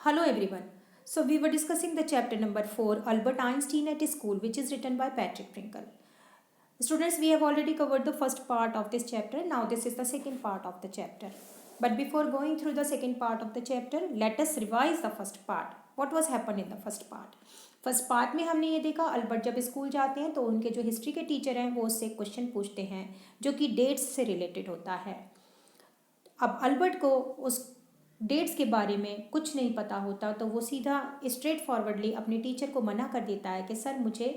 Hello everyone. So we were discussing the chapter number 4 Albert Einstein at School, which is written by Patrick Trinkle. Students, we have already covered the first part of this chapter. Now this is the second part of the chapter. But before going through the second part of the chapter, let us revise the first part. What was happened in the first part? First part में हमने ये देखा Albert जब school जाते हैं तो उनके जो हिस्ट्री के टीचर हैं वो उससे क्वेश्चन पूछते हैं जो कि डेट्स से रिलेटेड होता है। अब अल्बर्ट को उस डेट्स के बारे में कुछ नहीं पता होता तो वो सीधा स्ट्रेट फॉरवर्डली अपने टीचर को मना कर देता है कि सर मुझे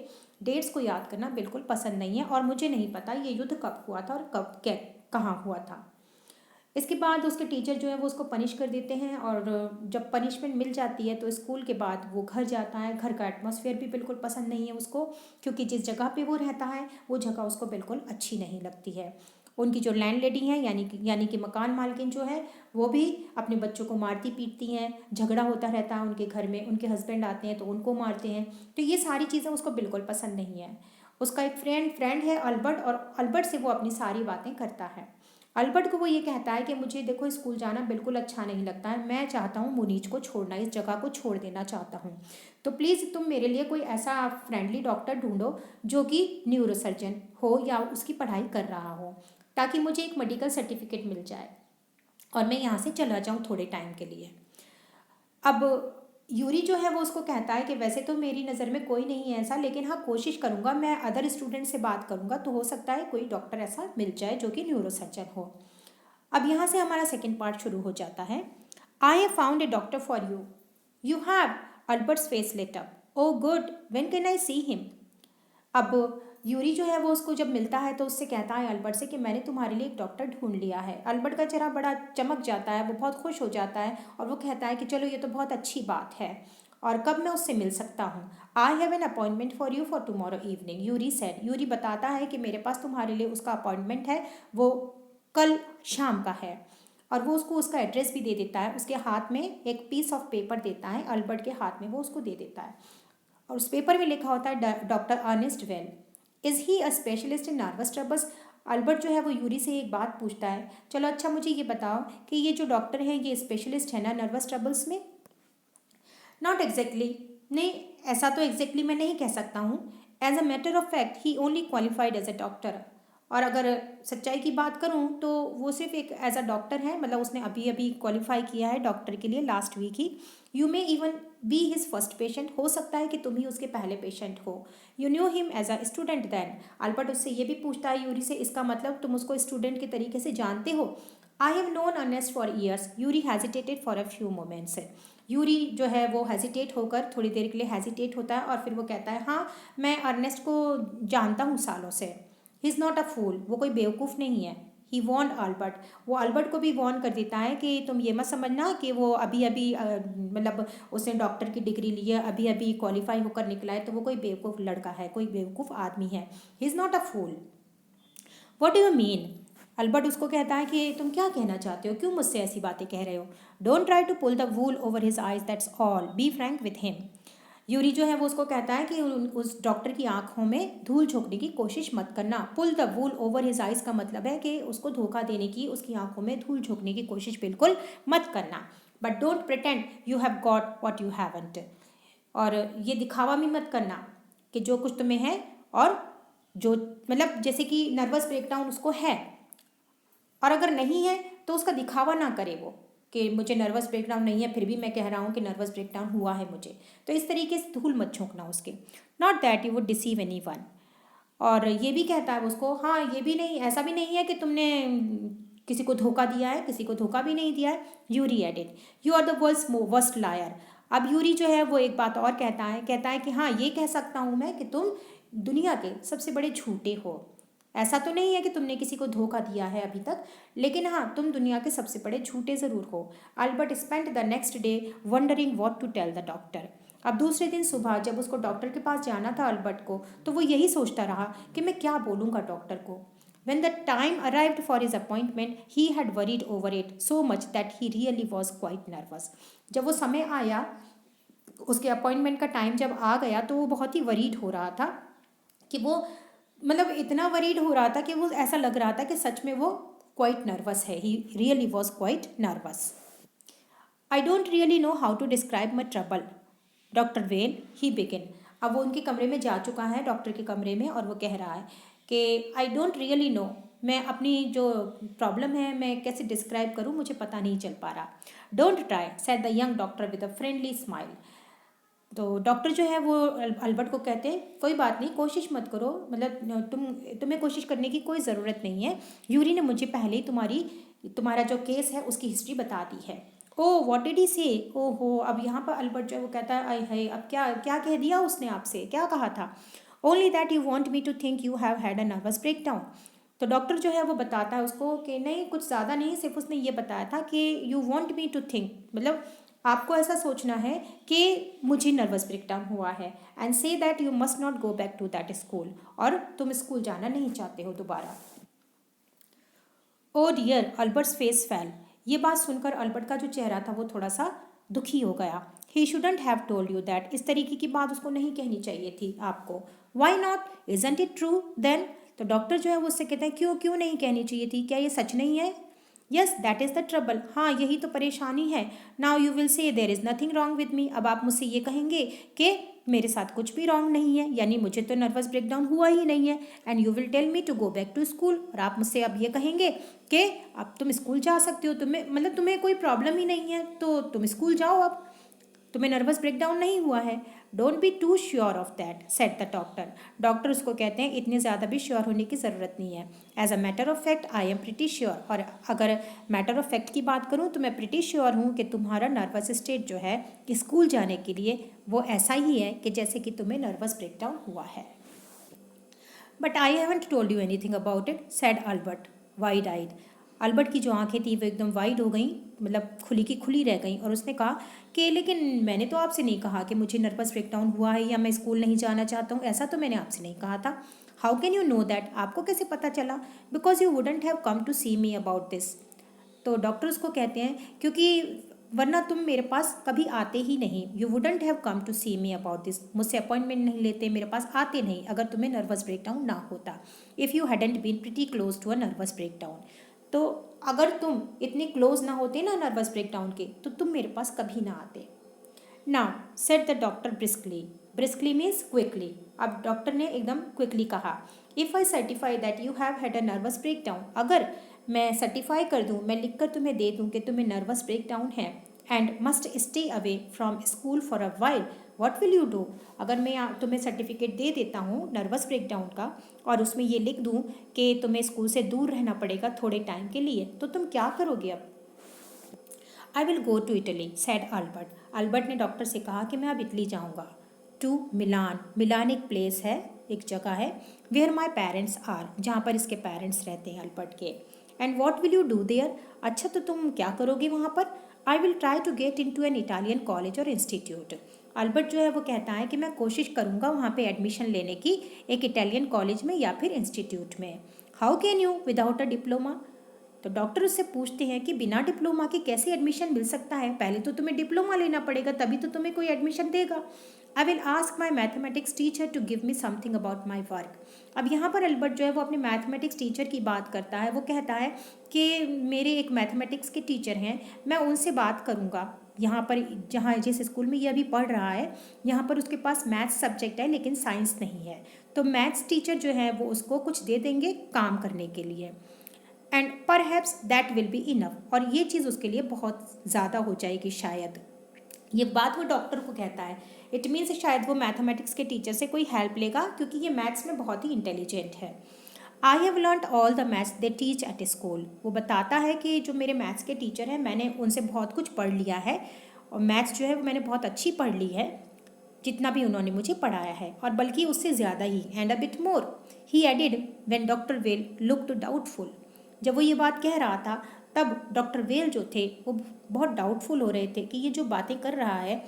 डेट्स को याद करना बिल्कुल पसंद नहीं है और मुझे नहीं पता ये युद्ध कब हुआ था और कब क्या कहाँ हुआ था। इसके बाद उसके टीचर जो है वो उसको पनिश कर देते हैं और जब पनिशमेंट मिल जाती है तो स्कूल के बाद वो घर जाता है। घर का एटमॉस्फेयर भी बिल्कुल पसंद नहीं है उसको, क्योंकि जिस जगह पे वो रहता है वो जगह उसको बिल्कुल अच्छी नहीं लगती है। उनकी जो लैंड लेडी हैं यानी कि मकान मालकिन जो है वो भी अपने बच्चों को मारती पीटती हैं, झगड़ा होता रहता है उनके घर में, उनके हस्बैंड आते हैं तो उनको मारते हैं। तो ये सारी चीज़ें उसको बिल्कुल पसंद नहीं है। उसका एक फ्रेंड है अल्बर्ट, और अल्बर्ट से वो अपनी सारी बातें करता है। अल्बर्ट को वो ये कहता है कि मुझे देखो स्कूल जाना बिल्कुल अच्छा नहीं लगता है, मैं चाहता हूँ मुनीज को छोड़ना, इस जगह को छोड़ देना चाहता हूँ। तो प्लीज़ तुम मेरे लिए कोई ऐसा फ्रेंडली डॉक्टर ढूंढो जो कि न्यूरोसर्जन हो या उसकी पढ़ाई कर रहा हो, ताकि मुझे एक मेडिकल सर्टिफिकेट मिल जाए और मैं यहाँ से चला जाऊँ थोड़े टाइम के लिए। अब यूरी जो है वो उसको कहता है कि वैसे तो मेरी नज़र में कोई नहीं है ऐसा, लेकिन हाँ कोशिश करूँगा, मैं अदर स्टूडेंट से बात करूँगा तो हो सकता है कोई डॉक्टर ऐसा मिल जाए जो कि न्यूरोसर्जन हो। अब यहाँ से हमारा सेकेंड पार्ट शुरू हो जाता है। I have found a doctor for you. You have Albert's face lit up. Oh good, when can I see him. अब यूरी जो है वो उसको जब मिलता है तो उससे कहता है अल्बर्ट से कि मैंने तुम्हारे लिए एक डॉक्टर ढूंढ लिया है। अल्बर्ट का चेहरा बड़ा चमक जाता है, वो बहुत खुश हो जाता है और वो कहता है कि चलो ये तो बहुत अच्छी बात है, और कब मैं उससे मिल सकता हूँ। I have an appointment for you for tomorrow evening, Yuri said. Yuri बताता है कि मेरे पास तुम्हारे लिए उसका अपॉइंटमेंट है, वो कल शाम का है। और वो उसको उसका एड्रेस भी दे देता है, उसके हाथ में एक पीस ऑफ पेपर देता है, अल्बर्ट के हाथ में वो उसको दे देता है और उस पेपर में लिखा होता है doctor Ernest Weil. Is he a specialist in nervous troubles. Albert जो है वो यूरी से एक बात पूछता है, चलो अच्छा मुझे ये बताओ कि ये जो डॉक्टर है ये स्पेशलिस्ट है ना नर्वस ट्रबल्स में। नॉट एग्जैक्टली, नहीं ऐसा तो एग्जैक्टली मैं नहीं कह सकता हूँ। As a matter of fact he only qualified as a doctor. और अगर सच्चाई की बात करूँ तो वो सिर्फ एक एज अ डॉक्टर है, मतलब उसने अभी अभी क्वालिफाई किया है डॉक्टर के लिए लास्ट वीक ही। You may even be his first patient, हो सकता है कि तुम ही उसके पहले पेशेंट हो। You knew him as a student then. Albert उससे ये भी पूछता है यूरी से, इसका मतलब तुम उसको स्टूडेंट के तरीके से जानते हो। I have known Ernest for years. Yuri hesitated for a few moments. Yuri जो है वो हेजिटेट होकर थोड़ी देर के लिए हेजिटेट होता है और फिर वो कहता है हाँ मैं अर्नेस्ट को जानता हूँ सालों से। ही इज़ नॉट अ फूल, वो कोई बेवकूफ़ नहीं है। ही वॉन्ट अल्बर्ट, वो अल्बर्ट को भी वॉर्न कर देता है कि तुम ये मत समझना कि वो अभी अभी मतलब उसने डॉक्टर की डिग्री ली है, अभी अभी क्वालिफाई होकर निकला है तो वो कोई बेवकूफ़ लड़का है, कोई बेवकूफ़ आदमी है। He is not a fool. What do you mean. Albert उसको कहता है कि तुम क्या कहना चाहते हो, क्यों मुझसे ऐसी बातें कह रहे हो। Don't try to pull the wool over his eyes, that's all, be frank with him. Yuri जो है वो उसको कहता है कि उस डॉक्टर की आंखों में धूल झोंकने की कोशिश मत करना। Pull the wool over his eyes का मतलब है कि उसको धोखा देने की, उसकी आंखों में धूल झोंकने की कोशिश बिल्कुल मत करना। But don't pretend you have got what you haven't. और ये दिखावा भी मत करना कि जो कुछ तुम्हें है और जो मतलब जैसे कि नर्वस ब्रेकडाउन उसको है, और अगर नहीं है तो उसका दिखावा ना करे वो कि मुझे नर्वस ब्रेकडाउन नहीं है फिर भी मैं कह रहा हूँ कि नर्वस ब्रेकडाउन हुआ है मुझे। तो इस तरीके से धूल मत झोंकना उसके। Not that you would deceive any one. और ये भी कहता है उसको, हाँ ये भी नहीं, ऐसा भी नहीं है कि तुमने किसी को धोखा दिया है, किसी को धोखा भी नहीं दिया है। Yuri added, you are the world's worst liar. अब यूरी जो है वो एक बात और कहता है कि हाँ ये कह सकता हूँ मैं कि तुम दुनिया के सबसे बड़े झूठे हो। ऐसा तो नहीं है कि तुमने किसी को धोखा दिया है अभी तक, लेकिन हाँ तुम दुनिया के सबसे बड़े झूठे ज़रूर हो। Albert spent the next day wondering what to tell the doctor. अब दूसरे दिन सुबह जब उसको डॉक्टर के पास जाना था अल्बर्ट को, तो वो यही सोचता रहा कि मैं क्या बोलूँगा डॉक्टर को। When the time arrived for his appointment, he had worried over it so much that he really was quite nervous. जब वो समय आया, उसके अपॉइंटमेंट का टाइम जब आ गया तो वो बहुत ही वरीड हो रहा था कि वो मतलब इतना वरीड हो रहा था कि वो ऐसा लग रहा था कि सच में वो क्वाइट नर्वस है। He really was quite nervous. I don't really know how to describe my trouble doctor well he begin. अब वो उनके कमरे में जा चुका है, डॉक्टर के कमरे में, और वो कह रहा है कि आई डोंट रियली नो, मैं अपनी जो प्रॉब्लम है मैं कैसे डिस्क्राइब करूँ, मुझे पता नहीं चल पा रहा। Don't try said the young doctor with a friendly smile. तो डॉक्टर जो है वो अल्बर्ट को कहते हैं कोई बात नहीं, कोशिश मत करो, मतलब तुम्हें कोशिश करने की कोई ज़रूरत नहीं है। यूरी ने मुझे पहले ही तुम्हारा जो केस है उसकी हिस्ट्री बता दी है। ओह व्हाट डिड ही से, ओहो, अब यहाँ पर अल्बर्ट जो है वो कहता है आई है, अब क्या क्या कह दिया उसने आपसे, क्या कहा था। Only that you want me to think you have had a nervous breakdown. तो डॉक्टर जो है वो बताता है उसको कि नहीं, कुछ ज़्यादा नहीं, सिर्फ उसने ये बताया था कि you want me to think, मतलब आपको ऐसा सोचना है कि मुझे नर्वस ब्रेकडाउन हुआ है, and say that you must not go back to that school, और तुम स्कूल जाना नहीं चाहते हो दोबारा। Oh dear, Albert's face fell. ये बात सुनकर अल्बर्ट का जो चेहरा था वो थोड़ा सा दुखी हो गया। He shouldn't have told you that, इस तरीके की बात उसको नहीं कहनी चाहिए थी आपको। Why not, isn't it true then. तो डॉक्टर जो है वो उससे कहते हैं क्यों क्यों नहीं कहनी चाहिए थी, क्या ये सच नहीं है। Yes that is the trouble, हाँ यही तो परेशानी है। Now you will say there is nothing wrong with me, अब आप मुझसे ये कहेंगे कि मेरे साथ कुछ भी रॉन्ग नहीं है, यानी मुझे तो नर्वस ब्रेकडाउन हुआ ही नहीं है। And you will tell me to go back to school, और आप मुझसे अब ये कहेंगे कि अब तुम स्कूल जा सकते हो, तुम्हें कोई प्रॉब्लम ही नहीं है, तो तुम स्कूल जाओ, अब तुम्हें नर्वस ब्रेकडाउन नहीं हुआ है। Don't be too sure of that said the doctor. Doctor उसको कहते हैं इतने ज़्यादा भी श्योर होने की ज़रूरत नहीं है। As a matter of fact I am pretty sure, और अगर मैटर ऑफ फैक्ट की बात करूँ तो मैं प्रिटी श्योर हूँ कि तुम्हारा नर्वस स्टेट जो है स्कूल जाने के लिए वो ऐसा ही है कि जैसे कि तुम्हें नर्वस ब्रेकडाउन हुआ है। But I haven't told you anything about it said Albert wide eyed. Albert की जो आंखें थी वो एकदम वाइड हो गई, मतलब खुली की खुली रह गई, और उसने कहा कि लेकिन मैंने तो आपसे नहीं कहा कि मुझे नर्वस ब्रेकडाउन हुआ है या मैं स्कूल नहीं जाना चाहता हूँ, ऐसा तो मैंने आपसे नहीं कहा था। How can you know that, आपको कैसे पता चला। Because you wouldn't have come to see me about this. तो डॉक्टर उसको कहते हैं क्योंकि वरना तुम मेरे पास कभी आते ही नहीं। You wouldn't have come to see me about this, मुझसे अपॉइंटमेंट नहीं लेते, मेरे पास आते नहीं अगर तुम्हें नर्वस ब्रेकडाउन ना होता। If you hadn't been pretty close to a nervous breakdown, तो अगर तुम इतने क्लोज ना होते ना नर्वस ब्रेकडाउन के, तो तुम मेरे पास कभी ना आते। Now said the doctor briskly, briskly means quickly. अब डॉक्टर ने एकदम क्विकली कहा if I certify that you have had a nervous breakdown, अगर मैं सर्टिफाई कर दूँ, मैं लिख कर तुम्हें दे दूँ कि तुम्हें नर्वस ब्रेकडाउन है, and must stay away from school for a while, what will you do. अगर मैं तुम्हें सर्टिफिकेट दे देता हूँ नर्वस ब्रेकडाउन का, और उसमें ये लिख दूँ कि तुम्हें स्कूल से दूर रहना पड़ेगा थोड़े टाइम के लिए, तो तुम क्या करोगे अब। I will go to Italy said Albert. Albert ने डॉक्टर से कहा कि मैं अब इटली जाऊँगा। टू मिलान, मिलान एक प्लेस है, एक जगह है, वेयर माई पेरेंट्स आर, जहाँ पर इसके पेरेंट्स रहते हैं अल्बर्ट के। And what will you do there, अच्छा तो तुम क्या करोगे वहाँ पर। I will try to get into an Italian college or institute. Albert जो है वो कहता है कि मैं कोशिश करूँगा वहाँ पे एडमिशन लेने की, एक इटालियन कॉलेज में या फिर इंस्टीट्यूट में। How can you without a diploma. तो डॉक्टर उससे पूछते हैं कि बिना डिप्लोमा के कैसे एडमिशन मिल सकता है, पहले तो तुम्हें डिप्लोमा लेना पड़ेगा तभी तो तुम्हें कोई एडमिशन देगा। I will ask my mathematics teacher to give me something about my work. अब यहाँ पर अल्बर्ट जो है वो अपने मैथमेटिक्स टीचर की बात करता है। वो कहता है कि मेरे एक मैथमेटिक्स के टीचर हैं, मैं उनसे बात करूँगा। यहाँ पर जहाँ जिस स्कूल में ये अभी पढ़ रहा है, यहाँ पर उसके पास मैथ्स सब्जेक्ट है लेकिन साइंस नहीं है, तो मैथ्स टीचर जो है वो उसको कुछ दे देंगे काम करने के लिए। And perhaps that will be enough, और ये चीज़ उसके लिए बहुत ज़्यादा हो जाएगी शायद। ये बात वो डॉक्टर को कहता है, इट मीन्स शायद वो मैथमेटिक्स के टीचर से कोई हेल्प लेगा क्योंकि ये मैथ्स में बहुत ही इंटेलिजेंट है। I have learned all the maths they teach at school. वो बताता है कि जो मेरे मैथ्स के टीचर हैं मैंने उनसे बहुत कुछ पढ़ लिया है, और मैथ्स जो है वो मैंने बहुत अच्छी पढ़ ली है, जितना भी उन्होंने मुझे पढ़ाया है, और बल्कि उससे ज़्यादा ही, and a bit more he added when doctor well looked doubtful. जब वो ये बात कह रहा था तब डॉक्टर वेल जो थे वो बहुत डाउटफुल हो रहे थे कि ये जो बातें कर रहा है,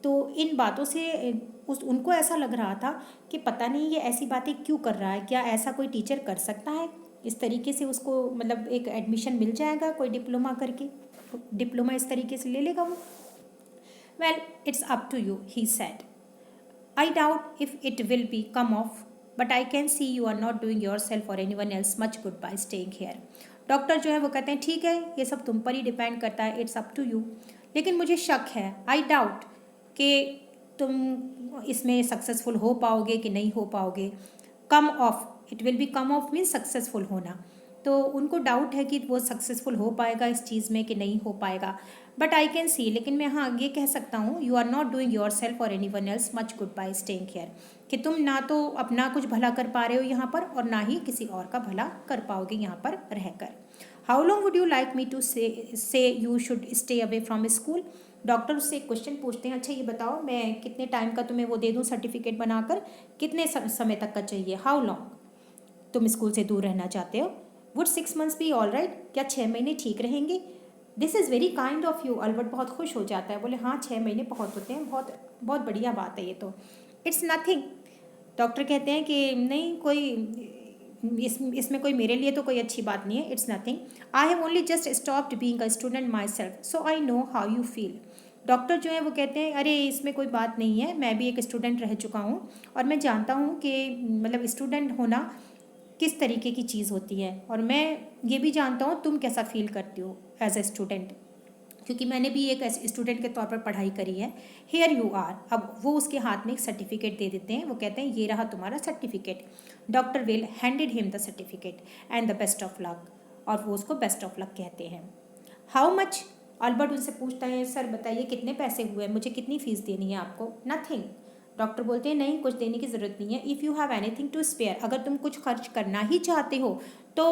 तो इन बातों से उनको ऐसा लग रहा था कि पता नहीं ये ऐसी बातें क्यों कर रहा है, क्या ऐसा कोई टीचर कर सकता है, इस तरीके से उसको मतलब एक एडमिशन मिल जाएगा कोई डिप्लोमा करके, डिप्लोमा इस तरीके से ले लेगा वो। Well it's up to you he said, I doubt if it will be come off, but I can see you are not doing yourself or anyone else much good by staying here. Doctor जो है वो कहते हैं ठीक है, ये सब तुम पर ही डिपेंड करता है, इट्स अप टू यू, लेकिन मुझे शक है, आई डाउट कि तुम इसमें सक्सेसफुल हो पाओगे कि नहीं हो पाओगे। Come off, it will be come off means successful होना। तो उनको डाउट है कि वो सक्सेसफुल हो पाएगा इस चीज़ में कि नहीं हो पाएगा। बट आई कैन सी, लेकिन मैं हाँ ये कह सकता हूँ, you are not doing yourself or anyone else much good by staying here, कि तुम ना तो अपना कुछ भला कर पा रहे हो यहाँ पर और ना ही किसी और का भला कर पाओगे यहाँ पर रहकर। How long would you like me to say you should stay away from school. Doctor उससे एक क्वेश्चन पूछते हैं, अच्छा ये बताओ मैं कितने टाइम का तुम्हें वो दे दूँ सर्टिफिकेट बनाकर, कितने समय तक का चाहिए, हाउ लॉन्ग तुम स्कूल से दूर रहना चाहते हो। Would 6 months B all right, क्या 6 महीने ठीक रहेंगे। This is very kind of you. Albert बहुत खुश हो जाता है, बोले हाँ 6 महीने बहुत होते हैं, बहुत बहुत बढ़िया बात है ये तो। It's nothing. डॉक्टर कहते हैं कि नहीं, कोई इसमें कोई मेरे लिए तो कोई अच्छी बात नहीं है, it's nothing. I have only just stopped being a student my self, so I know how you feel. Doctor जो है वो कहते हैं अरे इसमें कोई बात नहीं है, मैं भी एक स्टूडेंट रह चुका हूँ और मैं जानता हूँ कि मतलब स्टूडेंट होना किस तरीके की चीज़ होती है, और मैं ये भी जानता हूँ तुम कैसा फील करती हो एज ए स्टूडेंट, क्योंकि मैंने भी एक स्टूडेंट के तौर पर पढ़ाई करी है। Here you are. अब वो उसके हाथ में एक सर्टिफिकेट दे देते हैं, वो कहते हैं ये रहा तुम्हारा certificate. Doctor will handed him the certificate and the best of luck, और वो उसको बेस्ट ऑफ लक कहते हैं। हाउ मच, अल्बर्ट उनसे पूछता है सर बताइए कितने पैसे हुए, मुझे कितनी फ़ीस देनी है आपको। नथिंग। डॉक्टर बोलते हैं नहीं, कुछ देने की ज़रूरत नहीं है। If you have anything to spare, अगर तुम कुछ खर्च करना ही चाहते हो तो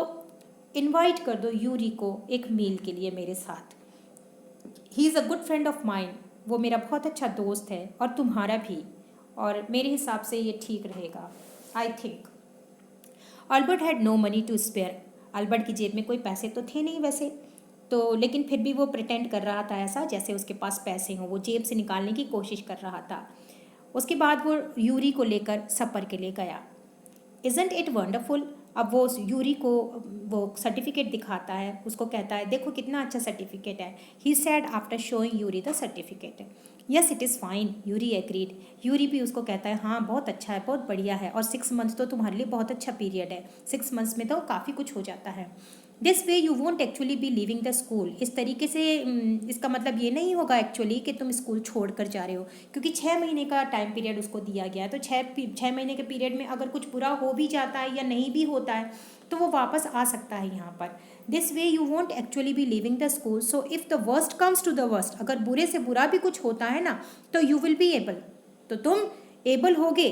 इनवाइट कर दो यूरी को एक मील के लिए मेरे साथ। He is a good friend of mind, वो मेरा बहुत अच्छा दोस्त है और तुम्हारा भी, और मेरे हिसाब से ये ठीक रहेगा, I think. Albert had no money to spare. Albert की जेब में कोई पैसे तो थे नहीं वैसे, तो लेकिन फिर भी वो प्रिटेंड कर रहा था ऐसा जैसे उसके पास पैसे हों, वो जेब से निकालने की कोशिश कर रहा था। उसके बाद वो यूरी को लेकर सफ़र के लिए गया। Isn't it wonderful. अब वो उस यूरी को वो सर्टिफिकेट दिखाता है, उसको कहता है देखो कितना अच्छा सर्टिफिकेट है। He said after showing Yuri the certificate. Yes it is fine, Yuri agreed. Yuri भी उसको कहता है हाँ बहुत अच्छा है, बहुत बढ़िया है, और 6 months तो तुम्हारे लिए बहुत अच्छा पीरियड है, 6 months में तो काफ़ी कुछ हो जाता है। This way you won't actually be leaving the school. इस तरीके से इसका मतलब ये नहीं होगा एक्चुअली कि तुम स्कूल छोड़ कर जा रहे हो, क्योंकि 6 महीने का टाइम पीरियड उसको दिया गया है, तो 6 महीने के पीरियड में अगर कुछ बुरा हो भी जाता है या नहीं भी होता है तो वो वापस आ सकता है यहाँ पर। This way you won't actually be leaving the school, so if the worst comes to the worst, अगर बुरे से बुरा भी कुछ होता है ना तो यू विल बी एबल, तो तुम एबल होगे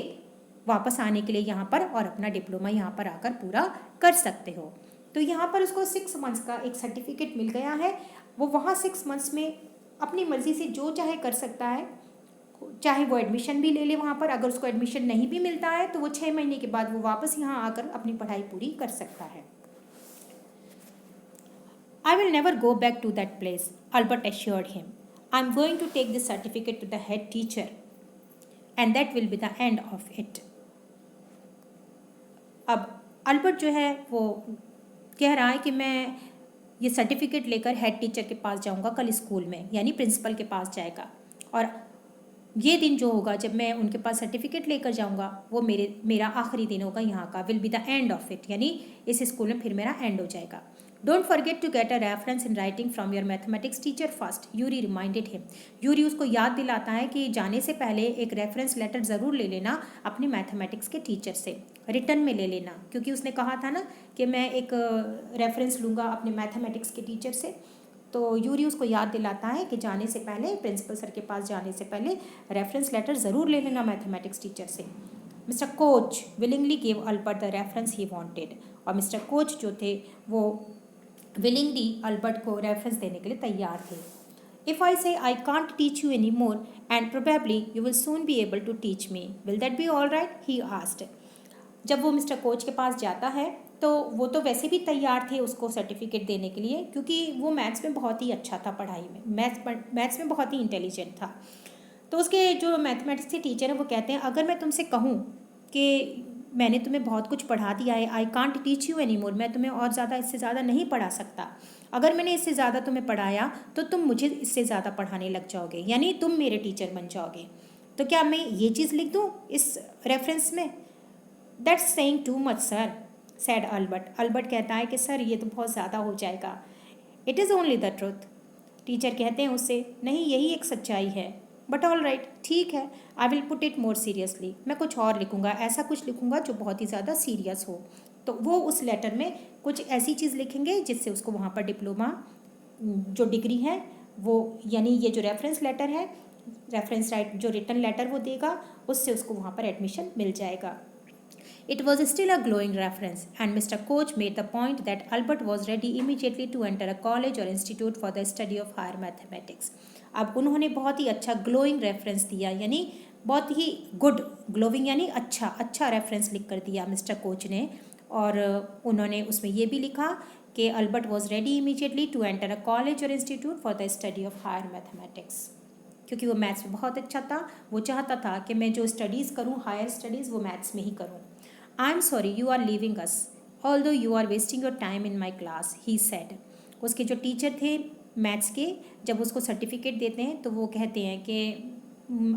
वापस आने के लिए यहाँ पर और अपना डिप्लोमा यहाँ पर आकर पूरा कर सकते हो। तो यहाँ पर उसको 6 months का एक सर्टिफिकेट मिल गया है। वो वहाँ 6 months में अपनी मर्ज़ी से जो चाहे कर सकता है, चाहे वो एडमिशन भी ले ले वहाँ पर। अगर उसको एडमिशन नहीं भी मिलता है तो वो 6 महीने के बाद वो वापस यहाँ आकर अपनी पढ़ाई पूरी कर सकता है। I will never go back to that place, Albert assured him. I am going to take this certificate to the head teacher, and that will be the end of it. अब अल्बर्ट जो है वो कह रहा है कि मैं ये सर्टिफिकेट लेकर हेड टीचर के पास जाऊंगा कल स्कूल में, यानी प्रिंसिपल के पास जाएगा, और ये दिन जो होगा जब मैं उनके पास सर्टिफिकेट लेकर जाऊंगा वो मेरा आखिरी दिन होगा यहाँ का, will be the end of it, यानी इस स्कूल में फिर मेरा एंड हो जाएगा। Don't forget to get a reference in writing from your mathematics teacher first, Yuri reminded him. Yuri उसको याद दिलाता है कि जाने से पहले एक रेफरेंस लेटर ज़रूर ले लेना अपने मैथमेटिक्स के टीचर से, रिटर्न में ले लेना, क्योंकि उसने कहा था ना कि मैं एक रेफरेंस लूँगा अपने मैथमेटिक्स के टीचर से। तो यूरी उसको याद दिलाता है कि जाने से पहले, प्रिंसिपल सर के पास जाने से पहले रेफरेंस लेटर ज़रूर ले लेना मैथमेटिक्स टीचर से। Mister coach willingly give Albert the reference he wanted, और मिस्टर कोच जो थे वो विलिंगली अल्बर्ट को रेफरेंस देने के लिए तैयार थे। If I say I can't teach you any more and probably you will soon be able to teach me, will that be all right, he asked. जब वो मिस्टर कोच के पास जाता है तो वो तो वैसे भी तैयार थे उसको सर्टिफिकेट देने के लिए, क्योंकि वो मैथ्स में बहुत ही अच्छा था, पढ़ाई में मैथ्स में बहुत ही इंटेलिजेंट था। तो उसके जो मैथमेटिक्स के टीचर हैं वो कहते हैं अगर मैं तुमसे कहूँ कि मैंने तुम्हें बहुत कुछ पढ़ा दिया है, आई कांट टीच यू एनी मोर, मैं तुम्हें और ज़्यादा इससे ज़्यादा नहीं पढ़ा सकता, अगर मैंने इससे ज़्यादा तुम्हें पढ़ाया तो तुम मुझे इससे ज़्यादा पढ़ाने लग जाओगे, यानी तुम मेरे टीचर बन जाओगे, तो क्या मैं ये चीज़ लिख दूँ इस रेफरेंस में। That's saying too much sir, sad Albert. Albert कहता है कि सर ये तो बहुत ज़्यादा हो जाएगा। It is only the truth. Teacher कहते हैं उससे, नहीं यही एक सच्चाई है, बट ऑल राइट, ठीक है, I will put it more seriously, मैं कुछ और लिखूँगा, ऐसा कुछ लिखूँगा जो बहुत ही ज़्यादा सीरियस हो। तो वो उस लेटर में कुछ ऐसी चीज़ लिखेंगे जिससे उसको वहाँ पर डिप्लोमा जो डिग्री है वो, यानी ये जो रेफरेंस लेटर है, रेफरेंस राइट जो रिटन लेटर वो देगा, उससे उसको वहाँ पर एडमिशन मिल जाएगा। It was still a glowing reference, and Mr. Koch made the point that Albert was ready immediately to enter a college or institute for the study of higher mathematics. अब उन्होंने बहुत ही अच्छा ग्लोइंग रेफरेंस दिया, यानी बहुत ही good, glowing यानी अच्छा, अच्छा रेफरेंस लिख कर दिया मिस्टर कोच ने। और उन्होंने उसमें ये भी लिखा कि Albert was ready immediately to enter a college or institute for the study of higher mathematics, क्योंकि वो मैथ्स में बहुत अच्छा था। वो चाहता था कि मैं जो स्टडीज़ करूँ, हायर स्टडीज़, वो मैथ्स में ही करूँ। I am sorry you are leaving us, although you are wasting your time in my class, he said. उसके जो टीचर थे मैथ्स के, जब उसको सर्टिफिकेट देते हैं तो वो कहते हैं कि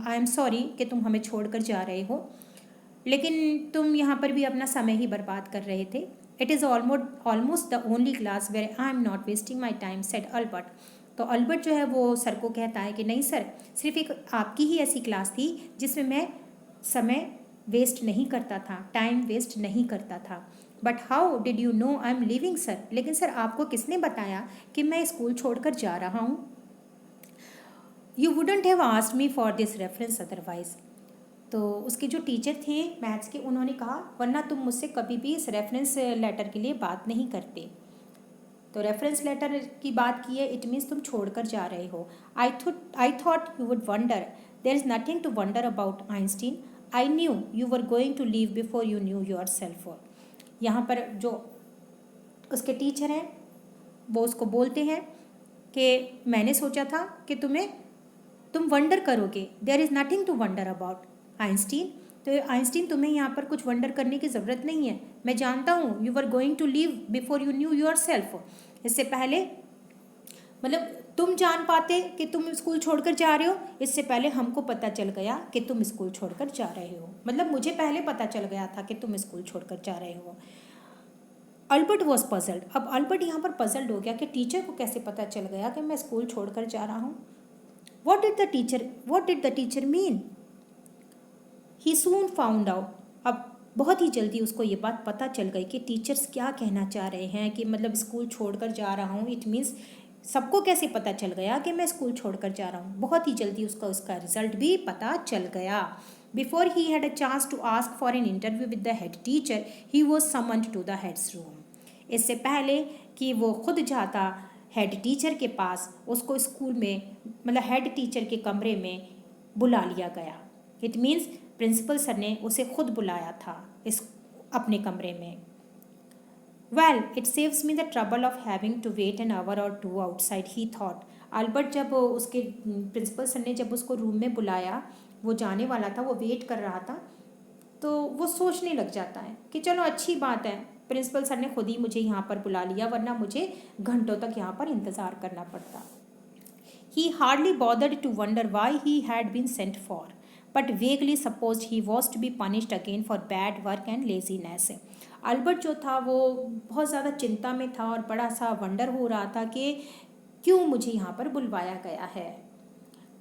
आई एम सॉरी कि तुम हमें छोड़कर जा रहे हो, लेकिन तुम यहाँ पर भी अपना समय ही बर्बाद कर रहे थे। It is almost the only class where I am not wasting my time, said Albert. तो अल्बर्ट जो है वो सर को कहता है कि नहीं सर, सिर्फ एक आपकी ही ऐसी क्लास थी जिसमें मैं समय वेस्ट नहीं करता था, टाइम वेस्ट नहीं करता था। But how did you know I am leaving sir, लेकिन सर आपको किसने बताया कि मैं स्कूल छोड़कर जा रहा हूँ। You wouldn't have asked me for this reference otherwise. तो उसके जो टीचर थे मैथ्स के, उन्होंने कहा वरना तुम मुझसे कभी भी इस रेफरेंस लेटर के लिए बात नहीं करते। तो रेफरेंस लेटर की बात की है, इट मीन्स तुम छोड़कर जा रहे हो। I thought you would wonder, there is nothing to wonder about Einstein, I knew you were going to leave before you knew yourself. यहाँ पर जो उसके टीचर हैं वो उसको बोलते हैं कि मैंने सोचा था कि तुम वंडर करोगे, there is nothing to wonder about Einstein. तो आइंस्टीन तुम्हें यहाँ पर कुछ वंडर करने की ज़रूरत नहीं है, मैं जानता हूँ। You were going to leave before you knew yourself, इससे पहले, मतलब तुम जान पाते कि तुम स्कूल छोड़कर जा रहे हो, इससे पहले हमको पता चल गया कि तुम स्कूल छोड़कर जा रहे हो, मतलब मुझे पहले पता चल गया था कि तुम स्कूल छोड़कर जा रहे हो। अल्बर्ट वॉज पजल्ड, अब अल्बर्ट यहाँ पर पजल्ड हो गया कि टीचर को कैसे पता चल गया कि मैं स्कूल छोड़कर जा रहा हूँ। What did the teacher mean, he soon found out. अब बहुत ही जल्दी उसको ये बात पता चल गई कि टीचर्स क्या कहना चाह रहे हैं, कि मतलब स्कूल छोड़कर जा रहा हूँ, इट मीन्स सबको कैसे पता चल गया कि मैं स्कूल छोड़कर जा रहा हूँ। बहुत ही जल्दी उसका रिजल्ट भी पता चल गया। Before he had a chance to ask for an interview with the head teacher, he was summoned to the head's room. इससे पहले कि वो खुद जाता हेड टीचर के पास, उसको स्कूल में, मतलब हेड टीचर के कमरे में बुला लिया गया। इट मीन्स प्रिंसिपल सर ने उसे खुद बुलाया था इस अपने कमरे में। Well it saves me the trouble of having to wait an hour or two outside, he thought. Albert जब उसके प्रिंसिपल सर ने जब उसको रूम में बुलाया, वो जाने वाला था, वो वेट कर रहा था, तो वो सोचने लग जाता है कि चलो अच्छी बात है, प्रिंसिपल सर ने खुद ही मुझे यहाँ पर बुला लिया, वरना मुझे घंटों तक यहाँ पर इंतज़ार करना पड़ता। He hardly bothered to wonder why he had been sent for, but vaguely supposed he was to be punished again for bad work and laziness. Albert जो था वो बहुत ज़्यादा चिंता में था और बड़ा सा वंडर हो रहा था कि क्यों मुझे यहाँ पर बुलवाया गया है,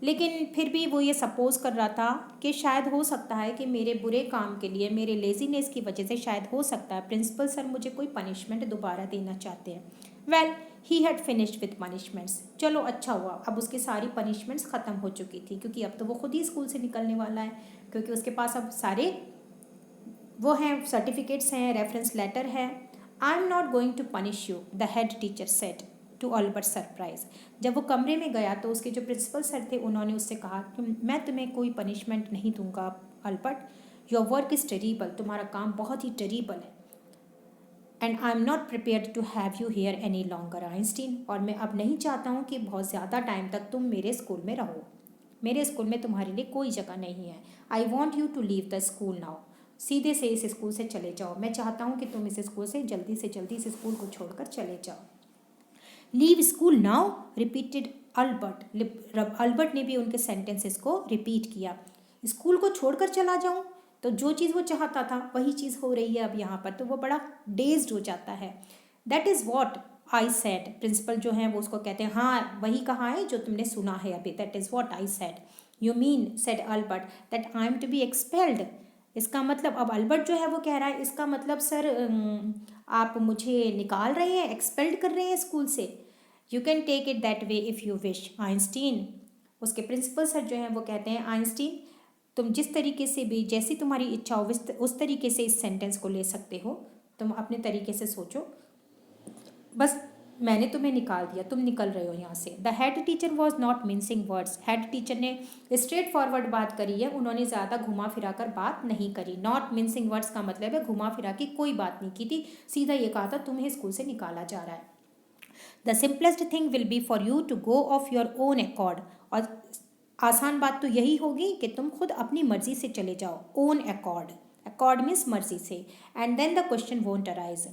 लेकिन फिर भी वो ये सपोज़ कर रहा था कि शायद हो सकता है कि मेरे बुरे काम के लिए, मेरे लेजीनेस की वजह से शायद हो सकता है प्रिंसिपल सर मुझे कोई पनिशमेंट दोबारा देना चाहते हैं। Well he had finished with punishments, चलो अच्छा हुआ, अब उसकी सारी पनिशमेंट्स ख़त्म हो चुकी थी, क्योंकि अब तो वो खुद ही स्कूल से निकलने वाला है, क्योंकि उसके पास अब सारे वो हैं, सर्टिफिकेट्स हैं, रेफरेंस लेटर है। I am not going to punish you, the head teacher said to Albert surprise. जब वो कमरे में गया तो उसके जो प्रिंसिपल सर थे उन्होंने उससे कहा कि मैं तुम्हें कोई पनिशमेंट नहीं दूंगा Albert, your work is terrible, तुम्हारा काम बहुत ही टेरिबल है, and I am not prepared to have you here any longer Einstein, और मैं अब नहीं चाहता हूँ कि बहुत ज़्यादा टाइम तक तुम मेरे स्कूल में रहो, मेरे स्कूल में तुम्हारे लिए कोई जगह नहीं है। I want you to leave the school now, सीधे से इस स्कूल से चले जाओ, मैं चाहता हूँ कि तुम इस स्कूल से जल्दी इस स्कूल को छोड़कर चले जाओ। Leave school now, repeated Albert. Albert ने भी उनके सेंटेंसेस को रिपीट किया, स्कूल को छोड़कर चला जाऊँ, तो जो चीज़ वो चाहता था वही चीज़ हो रही है अब यहाँ पर, तो वो बड़ा डेज्ड हो जाता है। That is what I said, principal जो है वो उसको कहते हैं हाँ वही कहा है जो तुमने सुना है अभी, that is what I said. You mean, said Albert, that I am to be expelled. इसका मतलब, अब अल्बर्ट जो है वो कह रहा है इसका मतलब सर आप मुझे निकाल रहे हैं, एक्सपेल्ड कर रहे हैं स्कूल से। You can take it that way if you wish Einstein. उसके प्रिंसिपल सर जो हैं वो कहते हैं आइंस्टीन तुम जिस तरीके से भी, जैसी तुम्हारी इच्छा हो उस तरीके से इस सेंटेंस को ले सकते हो, तुम अपने तरीके से सोचो, बस मैंने तुम्हें निकाल दिया, तुम निकल रहे हो यहाँ से। The head teacher was not mincing words, head teacher ने स्ट्रेट फॉरवर्ड बात करी है, उन्होंने ज़्यादा घुमा फिरा कर बात नहीं करी। नॉट मिन्सिंग वर्ड्स का मतलब है घुमा फिरा की कोई बात नहीं की थी, सीधा ये कहा था तुम्हें स्कूल से निकाला जा रहा है। The simplest thing will be for you to go of your own accord, और आसान बात तो यही होगी कि तुम खुद अपनी मर्जी से चले जाओ, ओन अकॉर्ड, अकॉर्ड मीन्स मर्जी से। And then the question won't arise.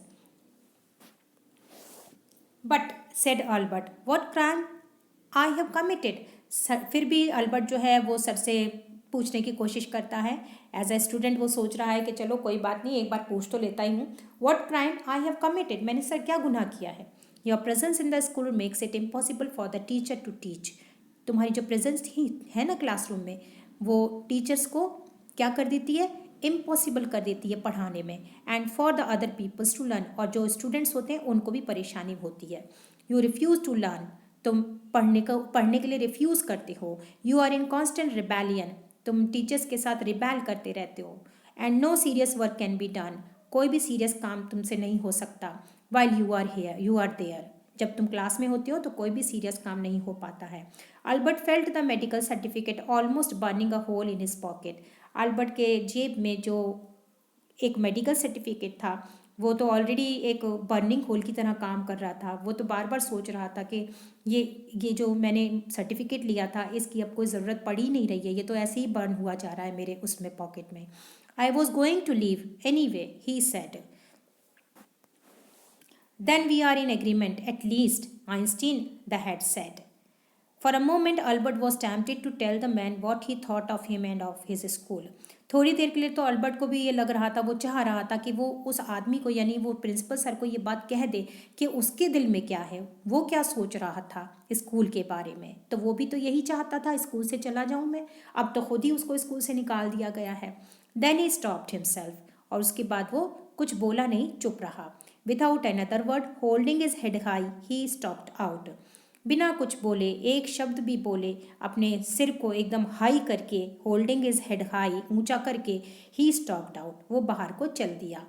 But said Albert, what crime I have committed. फिर भी अल्बर्ट जो है वो सर से पूछने की कोशिश करता है। एज ए स्टूडेंट वो सोच रहा है कि चलो कोई बात नहीं, एक बार पूछ तो लेता ही हूँ। What crime I have committed, मैंने सर क्या गुनाह किया है। Your presence in the school makes it impossible for the teacher to teach, तुम्हारी जो प्रेजेंस ही है ना क्लासरूम में, वो टीचर्स को क्या कर देती है, इम्पॉसिबल कर देती है पढ़ाने में। And for the other peoples to learn, और जो स्टूडेंट्स होते हैं उनको भी परेशानी होती है। यू रिफ्यूज़ टू लर्न, तुम पढ़ने के लिए रिफ्यूज़ करते हो। You are in constant rebellion, तुम टीचर्स के साथ रिबेल करते रहते हो। And no serious work can be done, कोई भी सीरियस काम तुमसे नहीं हो सकता। वाइल यू आर देयर, जब तुम क्लास में होते हो तो कोई भी सीरियस काम नहीं हो पाता है। Albert felt the medical certificate almost burning a hole in his pocket, Albert के जेब में जो एक मेडिकल सर्टिफिकेट था वो तो ऑलरेडी एक बर्निंग होल की तरह काम कर रहा था। वो तो बार बार सोच रहा था कि ये जो मैंने सर्टिफिकेट लिया था इसकी अब कोई ज़रूरत पड़ ही नहीं रही है, ये तो ऐसे ही बर्न हुआ जा रहा है मेरे उसमें पॉकेट में। I was going to leave anyway he said. Then we are in agreement at least Einstein, the head said. For a moment, Albert was tempted to tell the man what he thought of him and of his school. थोड़ी देर के लिए तो Albert को भी ये लग रहा था, वो चाह रहा था कि वो उस आदमी को यानी वो प्रिंसिपल सर को ये बात कह दे कि उसके दिल में क्या है, वो क्या सोच रहा था स्कूल के बारे में। तो वो भी तो यही चाहता था, स्कूल से चला जाऊँ मैं, अब तो खुद ही उसको स्कूल से निकाल दिया गया है। देन ही स्टॉप्ड हिमसेल्फ, और उसके बाद वो कुछ बोला नहीं, चुप रहा। Without another word holding his head high he stopped out, बिना कुछ बोले, एक शब्द भी बोले, अपने सिर को एकदम हाई करके, होल्डिंग इज हेड हाई, ऊंचा करके, ही स्टॉप्ड आउट, वो बाहर को चल दिया,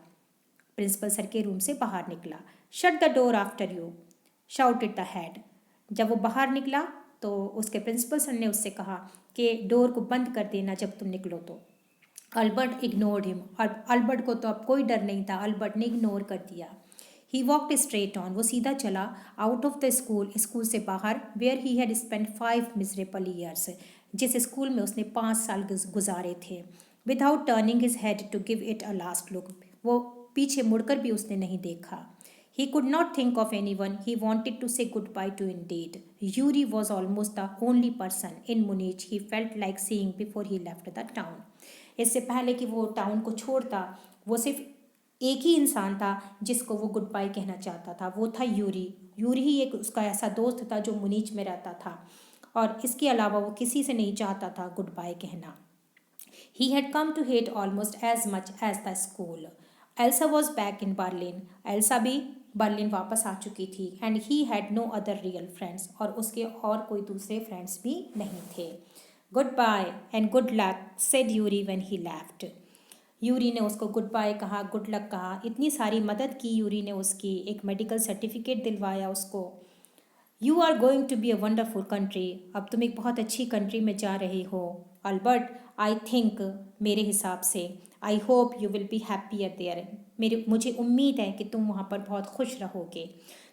प्रिंसिपल सर के रूम से बाहर निकला। Shut the door after you, shouted the head, जब वो बाहर निकला तो उसके प्रिंसिपल सर ने उससे कहा कि डोर को बंद कर देना जब तुम निकलो तो। अल्बर्ट इग्नोर्ड हिम, और अल्बर्ट को तो अब कोई डर नहीं था, अल्बर्ट ने इग्नोर कर दिया। ही वॉकड स्ट्रेट ऑन, वो सीधा चला out of the school, school से बाहर, where he had spend 5 miserable years, जिस स्कूल में उसने 5 साल गुजारे थे। Without turning his head to give it a last look, वो पीछे मुड़कर भी उसने नहीं देखा। He could not think of anyone he wanted to say goodbye to indeed. Yuri was almost the only person in Munich he felt like seeing before he left the town. इससे पहले कि वो टाउन को छोड़ता, वो सिर्फ एक ही इंसान था जिसको वो गुड बाय कहना चाहता था, वो था यूरी। यूरी ही एक उसका ऐसा दोस्त था जो मुनीच में रहता था, और इसके अलावा वो किसी से नहीं चाहता था गुड बाय कहना। He had come to hate almost as much as the school. Elsa was back in Berlin. Elsa भी बर्लिन वापस आ चुकी थी। And he had no other real friends, और उसके और कोई दूसरे फ्रेंड्स भी नहीं थे। Good bye and good luck said Yuri when he left. Yuri ने उसको गुड बाय कहा, गुड लक कहा, इतनी सारी मदद की यूरी ने उसकी, एक मेडिकल सर्टिफिकेट दिलवाया उसको। You are going to be a wonderful country, अब तुम एक बहुत अच्छी कंट्री में जा रहे हो अल्बर्ट। आई थिंक, मेरे हिसाब से, I hope you will be happier there, मुझे उम्मीद है कि तुम वहाँ पर बहुत खुश रहोगे।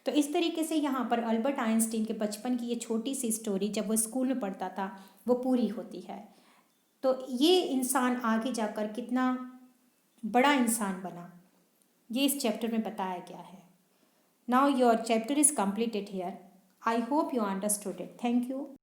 तो इस तरीके से यहाँ पर अल्बर्ट आइंस्टीन के बचपन की ये छोटी सी स्टोरी, जब वो स्कूल में पढ़ता था, वो पूरी होती है। तो ये इंसान आगे जाकर कितना बड़ा इंसान बना, ये इस चैप्टर में बताया गया है। Now your chapter is completed here. I hope you understood it. Thank you.